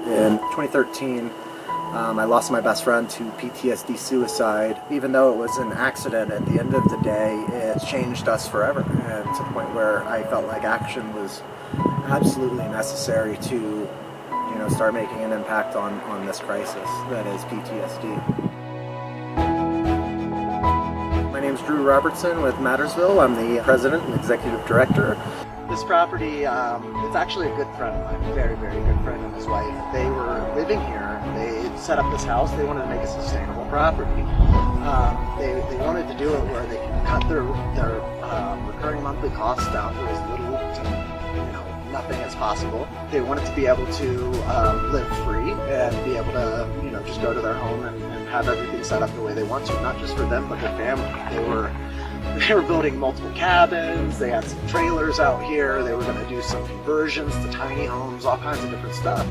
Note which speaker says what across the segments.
Speaker 1: In 2013, I lost my best friend to PTSD suicide. Even though it was an accident, at the end of the day, it changed us forever, and to the point where I felt like action was absolutely necessary to, start making an impact on this crisis that is PTSD. My name is Drew Robertson with Mattersville. I'm the president and executive director. This property, it's actually a good friend of mine, a very, very good friend and his wife. They were living here. They set up this house. They wanted to make a sustainable property. They wanted to do it where they could cut their recurring monthly costs down to as little to nothing as possible. They wanted to be able to live free and be able to just go to their home and have everything set up the way they want to, not just for them but their family. They were building multiple cabins. They had some trailers out here. They were going to do some conversions to tiny homes, all kinds of different stuff.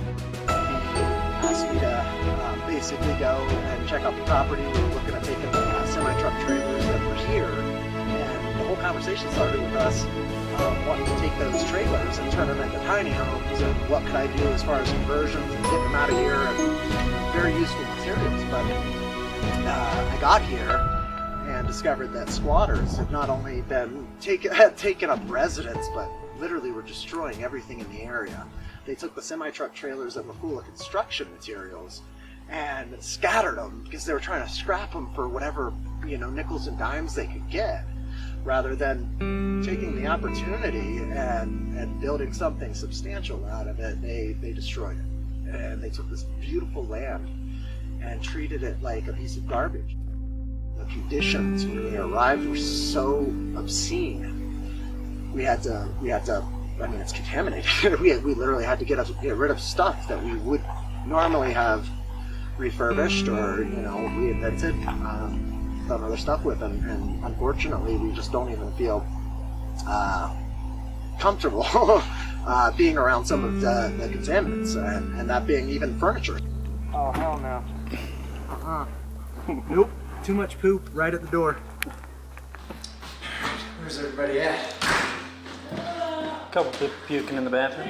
Speaker 1: He asked me to basically go and check out the property. We were looking at taking the semi-truck trailers that were here, and the whole conversation started with us wanting to take those trailers and turn them into tiny homes, and what could I do as far as conversions and getting them out of here, and very useful materials. But I got here and discovered that squatters had not only had taken up residence, but literally were destroying everything in the area. They took the semi-truck trailers that were full of construction materials and scattered them because they were trying to scrap them for whatever nickels and dimes they could get, rather than taking the opportunity and building something substantial out of it. They destroyed it, and they took this beautiful land and treated it like a piece of garbage. The conditions when we arrived were so obscene. We had to. I mean, it's contaminated. we literally had to get rid of stuff that we would normally have refurbished or reinvented, done other stuff with, and unfortunately, we just don't even feel comfortable being around some of the contaminants, and that being even furniture.
Speaker 2: Oh hell no.
Speaker 1: Nope. Too much poop right at the door.
Speaker 2: Where's everybody at? Couple people puking in the bathroom.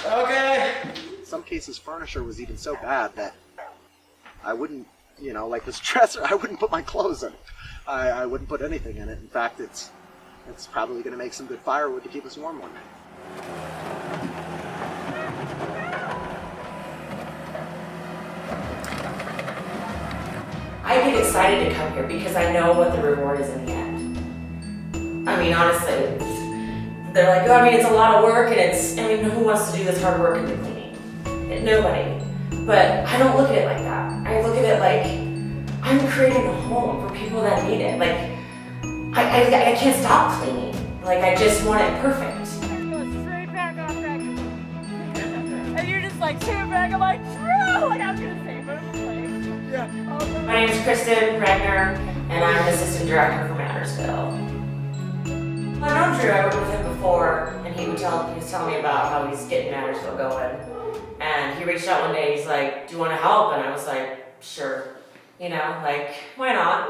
Speaker 2: Okay.
Speaker 1: In some cases, furniture was even so bad that I wouldn't, like this dresser, I wouldn't put my clothes in it. I wouldn't put anything in it. In fact, it's probably going to make some good firewood to keep us warm one night.
Speaker 3: I get excited to come here because I know what the reward is in the end. I mean, honestly, they're like, it's a lot of work, and who wants to do this hard work and do cleaning? Nobody. But I don't look at it like that. I look at it like I'm creating a home for people that need it. Like, I can't stop cleaning. Like, I just want it perfect.
Speaker 4: Go straight back off that. And you're just like, straight back. I'm like, Drew! Like, I was gonna say, but it's like, yeah.
Speaker 3: My name is Kristen Regner, and I'm assistant director for Mattersville. I know Drew. I worked with him before, and he was telling me about how he's getting Mattersville going. And he reached out one day. He's like, "Do you want to help?" And I was like, "Sure." Why not?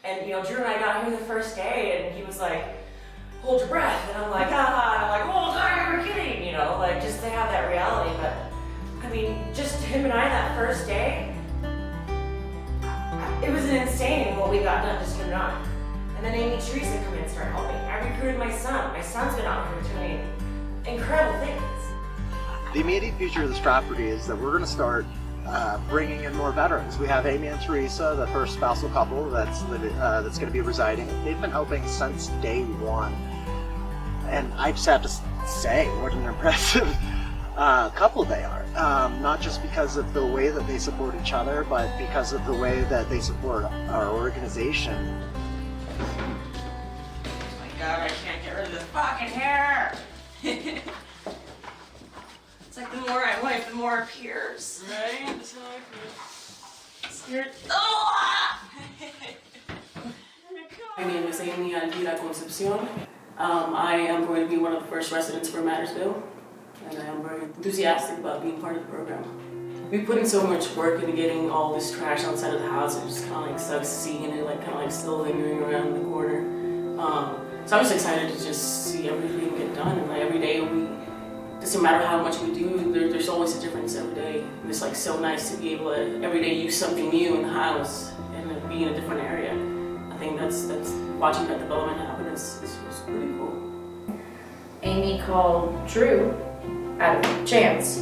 Speaker 3: And Drew and I got here the first day, and he was like, "Hold your breath." And I'm like, "Ah!" And I'm like, "Oh, sorry, you were kidding." Just to have that reality. But just him and I that first day. It was insane what we got done, just him and I. And then Amy and Theresa come in and start helping. I recruited my son. My son's been out here doing incredible things.
Speaker 1: The immediate future of this property is that we're going to start bringing in more veterans. We have Amy and Theresa, the first spousal couple that's going to be residing. They've been helping since day one. And I just have to say what an impressive couple they are. Not just because of the way that they support each other, but because of the way that they support our organization.
Speaker 3: Oh my God, I can't get rid of this fucking hair! It's like the more I wipe, the more it appears.
Speaker 4: Right? That's how I feel.
Speaker 5: My name is Amy Alvira Concepcion. I am going to be one of the first residents for Mattersville, and I am very enthusiastic about being part of the program. We put in so much work into getting all this trash outside of the house. It just kind of sucks seeing it still lingering around in the corner. So I was excited to just see everything get done, and every day doesn't matter how much we do, there's always a difference every day. And it's like so nice to be able to every day use something new in the house and be in a different area. I think that's watching that development happen is pretty cool.
Speaker 6: Amy called Drew out of chance,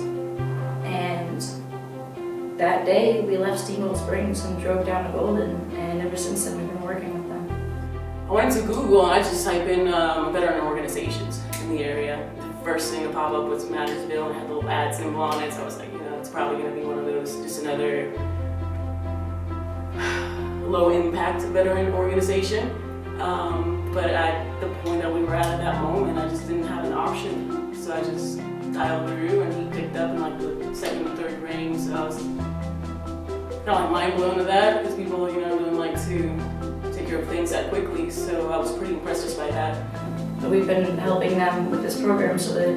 Speaker 6: and that day we left Steamboat Springs and drove down to Golden, and ever since then we've been working with them.
Speaker 5: I went to Google and I just typed in veteran organizations in the area. The first thing to pop up was Mattersville and had a little ad symbol on it, so I was like, it's probably going to be one of those, just another low impact veteran organization. But at the point that we were at that moment, I just didn't have an option. So I just dialed Drew and he picked up in like the second or third ring. So I was kind of like mind blown to that because people, really like to take care of things that quickly. So I was pretty impressed just by that.
Speaker 6: But we've been helping them with this program so that,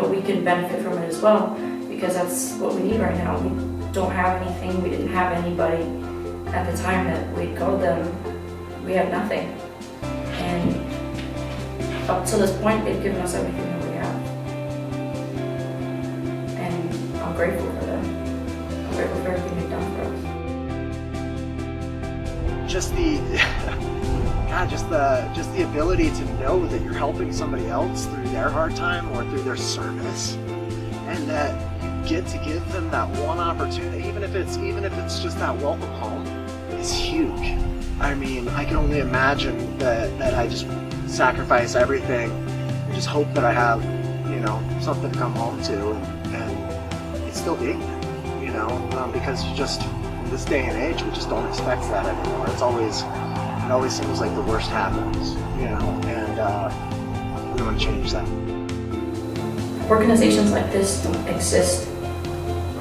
Speaker 6: we can benefit from it as well, because that's what we need right now. We don't have anything, we didn't have anybody at the time that we called them. We had nothing. And up to this point, they've given us everything that we have. And I'm grateful for them. I'm grateful for everything they've done for us.
Speaker 1: Just the ability to know that you're helping somebody else through their hard time or through their service, and that you get to give them that one opportunity, even if it's just that welcome home, is huge. I mean, I can only imagine that I just sacrifice everything and just hope that I have, something to come home to, and it's still being there, because you just, in this day and age, we just don't expect that anymore. It always seems like the worst happens, and we want to change that.
Speaker 6: Organizations like this don't exist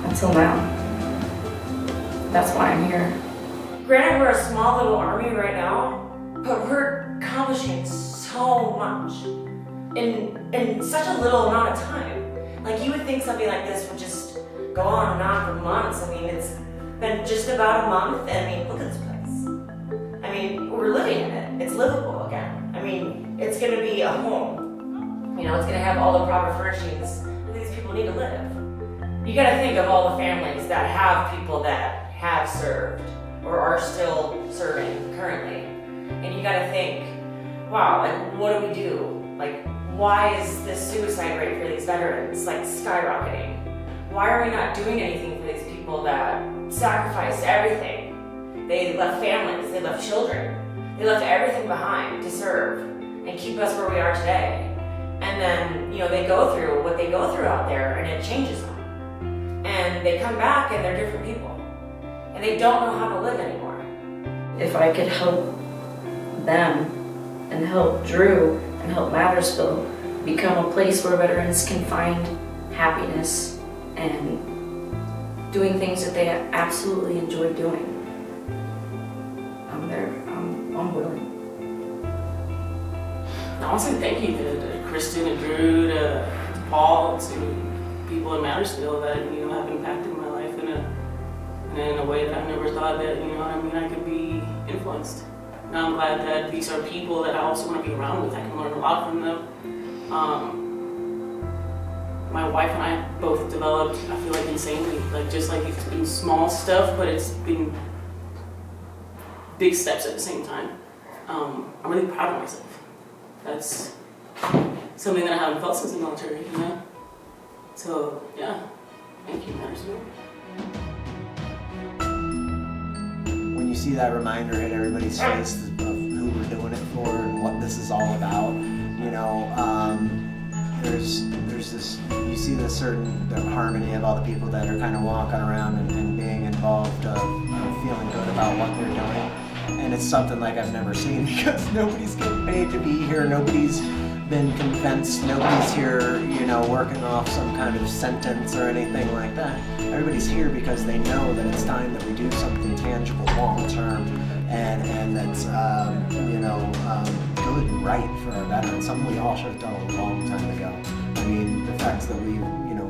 Speaker 6: until now. That's why I'm here.
Speaker 3: Granted, we're a small little army right now, but we're accomplishing so much in such a little amount of time. Like, you would think something like this would just go on and on for months. I mean, it's been just about a month, and I mean, look at this place. I mean, we're living in it. It's livable again. I mean, it's gonna be a home. It's gonna have all the proper furnishings that these people need to live. You gotta think of all the families that have people that have served or are still serving currently. And you gotta think, wow, like, what do we do? Like, why is the suicide rate for these veterans like skyrocketing? Why are we not doing anything for these people that sacrificed everything? They left families, they left children, they left everything behind to serve and keep us where we are today. And then, they go through what they go through out there, and it changes them. And they come back and they're different people. And they don't know how to live anymore.
Speaker 6: If I could help them and help Drew and help Mattersville become a place where veterans can find happiness and doing things that they absolutely enjoy doing, I'm there. I'm willing.
Speaker 5: I want to say thank you to Kristen and Drew, to Paul, to people in Mattersville that have impacted my life in a way that I've never thought that I could be influenced. And I'm glad that these are people that I also want to be around with. I can learn a lot from them. My wife and I both developed, I feel like, insanely. It's been small stuff, but it's been big steps at the same time. I'm really proud of myself. That's something that I haven't felt since the military, So, yeah, thank you, Mattersville.
Speaker 1: When you see that reminder hit everybody's face of who we're doing it for and what this is all about, there's this, you see the certain harmony of all the people that are kind of walking around and being involved, feeling good about what they're doing. And it's something like I've never seen, because nobody's getting paid to be here, nobody's been convinced, nobody's here, working off some kind of sentence or anything like that. Everybody's here because they know that it's time that we do something tangible, long term, and that's good and right for our veterans. Something we all should have done a long time ago. I mean, the fact that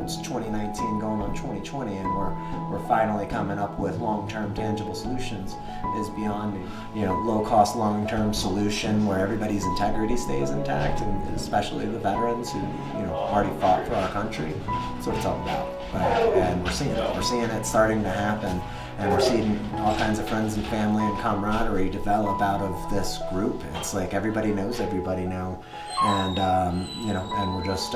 Speaker 1: it's 2019 going on 2020, and we're finally coming up with long-term tangible solutions is beyond me. Low-cost, long-term solution where everybody's integrity stays intact, and especially the veterans who already fought for our country. That's what it's all about. and we're seeing it. We're seeing it starting to happen, and we're seeing all kinds of friends and family and camaraderie develop out of this group. It's like everybody knows everybody now, and and we're just.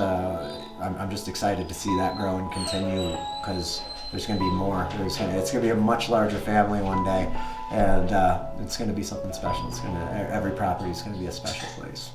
Speaker 1: I'm just excited to see that grow and continue, because there's going to be more. It's going to be a much larger family one day, and it's going to be something special. Every property is going to be a special place.